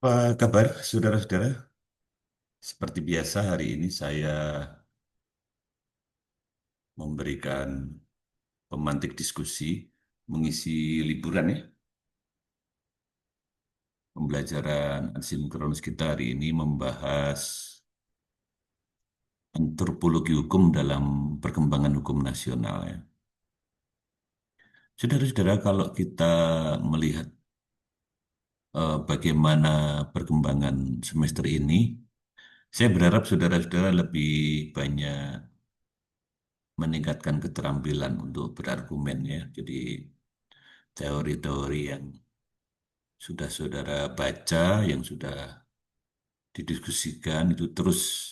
Apa kabar, saudara-saudara? Seperti biasa, hari ini saya memberikan pemantik diskusi mengisi liburan ya. Pembelajaran asinkronus kita hari ini membahas antropologi hukum dalam perkembangan hukum nasional ya. Saudara-saudara, kalau kita melihat bagaimana perkembangan semester ini, saya berharap saudara-saudara lebih banyak meningkatkan keterampilan untuk berargumen ya. Jadi teori-teori yang sudah saudara baca, yang sudah didiskusikan itu terus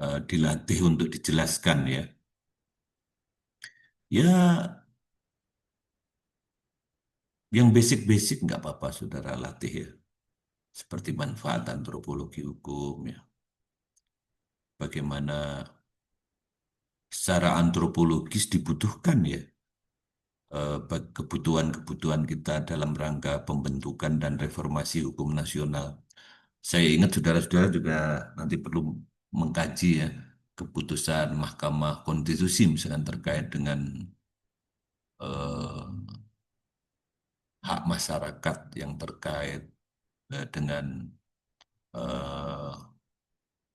dilatih untuk dijelaskan ya. Ya, yang basic-basic nggak apa-apa saudara latih ya. Seperti manfaat antropologi hukum ya. Bagaimana secara antropologis dibutuhkan ya kebutuhan-kebutuhan kita dalam rangka pembentukan dan reformasi hukum nasional. Saya ingat saudara-saudara juga nanti perlu mengkaji ya keputusan Mahkamah Konstitusi misalkan terkait dengan eh, hak masyarakat yang terkait dengan eh,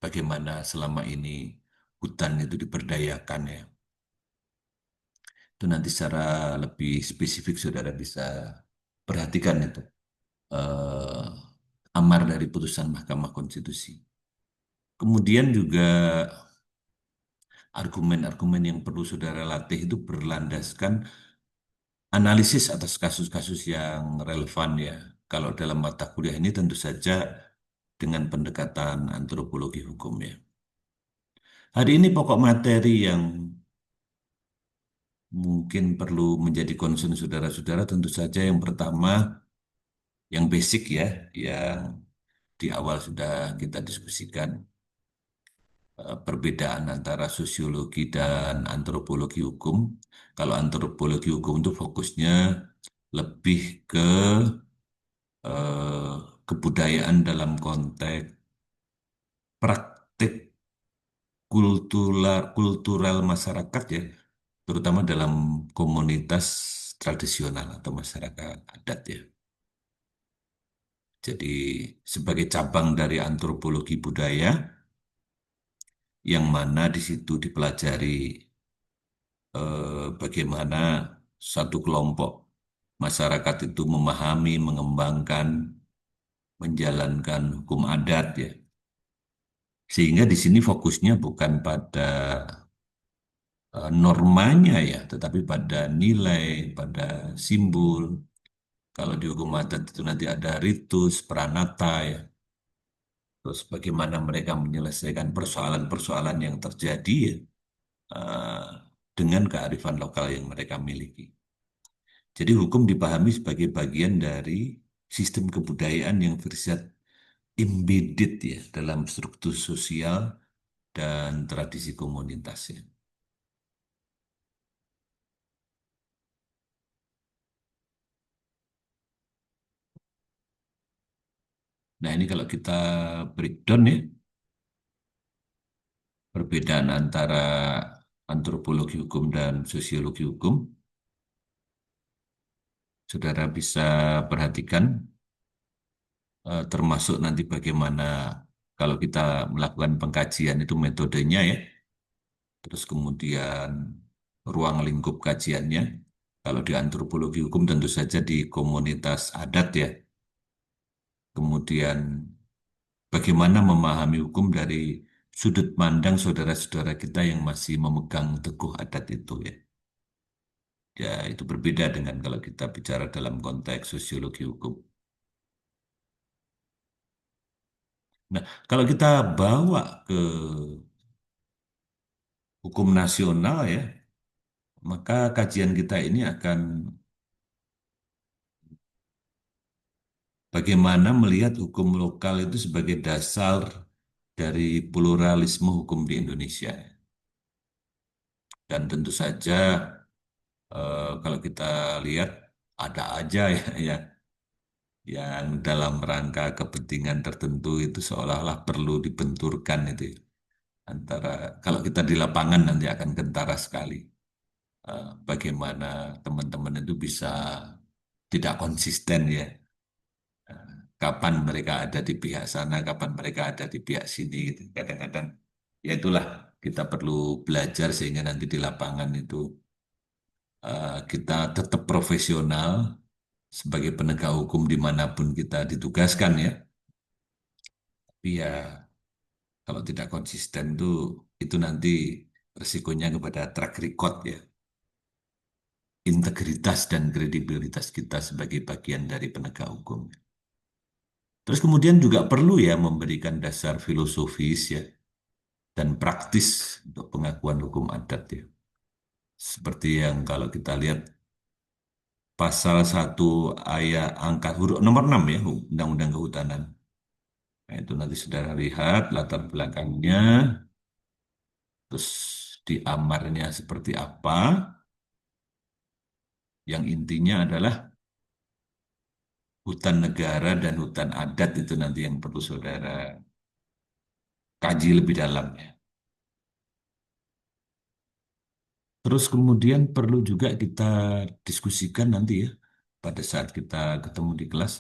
bagaimana selama ini hutan itu diberdayakan ya. Itu nanti secara lebih spesifik saudara bisa perhatikan itu eh, amar dari putusan Mahkamah Konstitusi. Kemudian juga argumen-argumen yang perlu saudara latih itu berlandaskan analisis atas kasus-kasus yang relevan ya. Kalau dalam mata kuliah ini tentu saja dengan pendekatan antropologi hukum ya. Hari ini pokok materi yang mungkin perlu menjadi concern saudara-saudara tentu saja yang pertama yang basic ya, yang di awal sudah kita diskusikan perbedaan antara sosiologi dan antropologi hukum. Kalau antropologi hukum itu fokusnya lebih ke eh, kebudayaan dalam konteks praktik kultural masyarakat ya, terutama dalam komunitas tradisional atau masyarakat adat ya. Jadi sebagai cabang dari antropologi budaya yang mana di situ dipelajari bagaimana satu kelompok masyarakat itu memahami, mengembangkan, menjalankan hukum adat ya. Sehingga di sini fokusnya bukan pada normanya ya, tetapi pada nilai, pada simbol. Kalau di hukum adat itu nanti ada ritus, pranata ya, terus bagaimana mereka menyelesaikan persoalan-persoalan yang terjadi ya, eh, dengan kearifan lokal yang mereka miliki. Jadi hukum dipahami sebagai bagian dari sistem kebudayaan yang bersifat embedded ya dalam struktur sosial dan tradisi komunitasnya. Nah ini kalau kita breakdown ya, perbedaan antara antropologi hukum dan sosiologi hukum, saudara bisa perhatikan termasuk nanti bagaimana kalau kita melakukan pengkajian itu metodenya ya, terus kemudian ruang lingkup kajiannya. Kalau di antropologi hukum tentu saja di komunitas adat ya. Kemudian bagaimana memahami hukum dari sudut pandang saudara-saudara kita yang masih memegang teguh adat itu ya. Ya, itu berbeda dengan kalau kita bicara dalam konteks sosiologi hukum. Nah, kalau kita bawa ke hukum nasional ya, maka kajian kita ini akan bagaimana melihat hukum lokal itu sebagai dasar dari pluralisme hukum di Indonesia. Dan tentu saja kalau kita lihat ada aja ya, ya yang dalam rangka kepentingan tertentu itu seolah-olah perlu dibenturkan itu ya. Antara kalau kita di lapangan nanti akan kentara sekali. Bagaimana teman-teman itu bisa tidak konsisten ya. Kapan mereka ada di pihak sana, kapan mereka ada di pihak sini gitu. Kadang-kadang ya itulah kita perlu belajar sehingga nanti di lapangan itu kita tetap profesional sebagai penegak hukum dimanapun kita ditugaskan ya. Tapi ya kalau tidak konsisten itu nanti resikonya kepada track record ya, integritas dan kredibilitas kita sebagai bagian dari penegak hukum. Terus kemudian juga perlu ya memberikan dasar filosofis ya dan praktis untuk pengakuan hukum adat ya. Seperti yang kalau kita lihat pasal 1 ayat angka huruf nomor 6 ya, Undang-Undang Kehutanan. Nah, itu nanti saudara lihat latar belakangnya, terus di amarnya seperti apa, yang intinya adalah hutan negara dan hutan adat itu nanti yang perlu saudara kaji lebih dalam ya. Terus kemudian perlu juga kita diskusikan nanti ya, pada saat kita ketemu di kelas,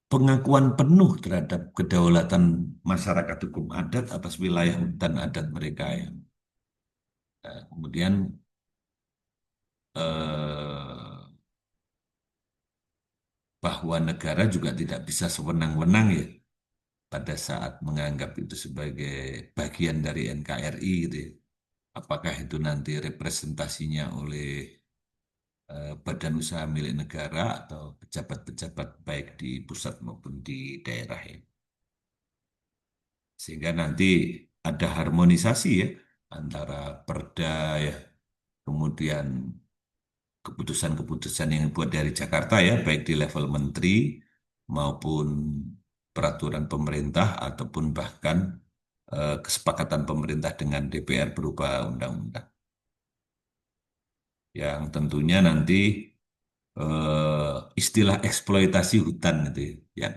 pengakuan penuh terhadap kedaulatan masyarakat hukum adat atas wilayah hutan adat mereka ya. Nah, kemudian eh, bahwa negara juga tidak bisa sewenang-wenang ya pada saat menganggap itu sebagai bagian dari NKRI gitu ya. Apakah itu nanti representasinya oleh badan usaha milik negara atau pejabat-pejabat baik di pusat maupun di daerah ya. Sehingga nanti ada harmonisasi ya antara perda ya, kemudian keputusan-keputusan yang dibuat dari Jakarta ya, baik di level menteri maupun peraturan pemerintah ataupun bahkan kesepakatan pemerintah dengan DPR berupa undang-undang. Yang tentunya nanti istilah eksploitasi hutan itu ya,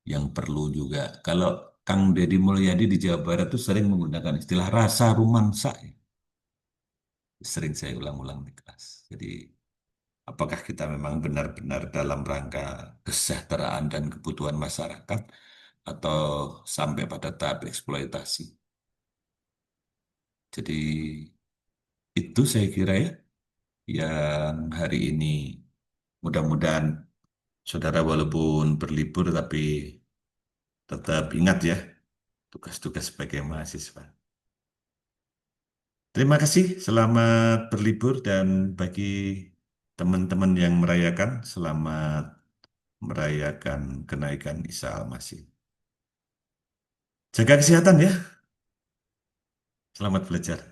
yang perlu juga. Kalau Kang Deddy Mulyadi di Jawa Barat itu sering menggunakan istilah rasa rumangsa, ya. Sering saya ulang-ulang di kelas. Jadi apakah kita memang benar-benar dalam rangka kesejahteraan dan kebutuhan masyarakat atau sampai pada tahap eksploitasi? Jadi itu saya kira ya yang hari ini mudah-mudahan saudara walaupun berlibur tapi tetap ingat ya tugas-tugas sebagai mahasiswa. Terima kasih, selamat berlibur dan bagi teman-teman yang merayakan, selamat merayakan kenaikan Isa Al-Masih. Jaga kesehatan ya, selamat belajar.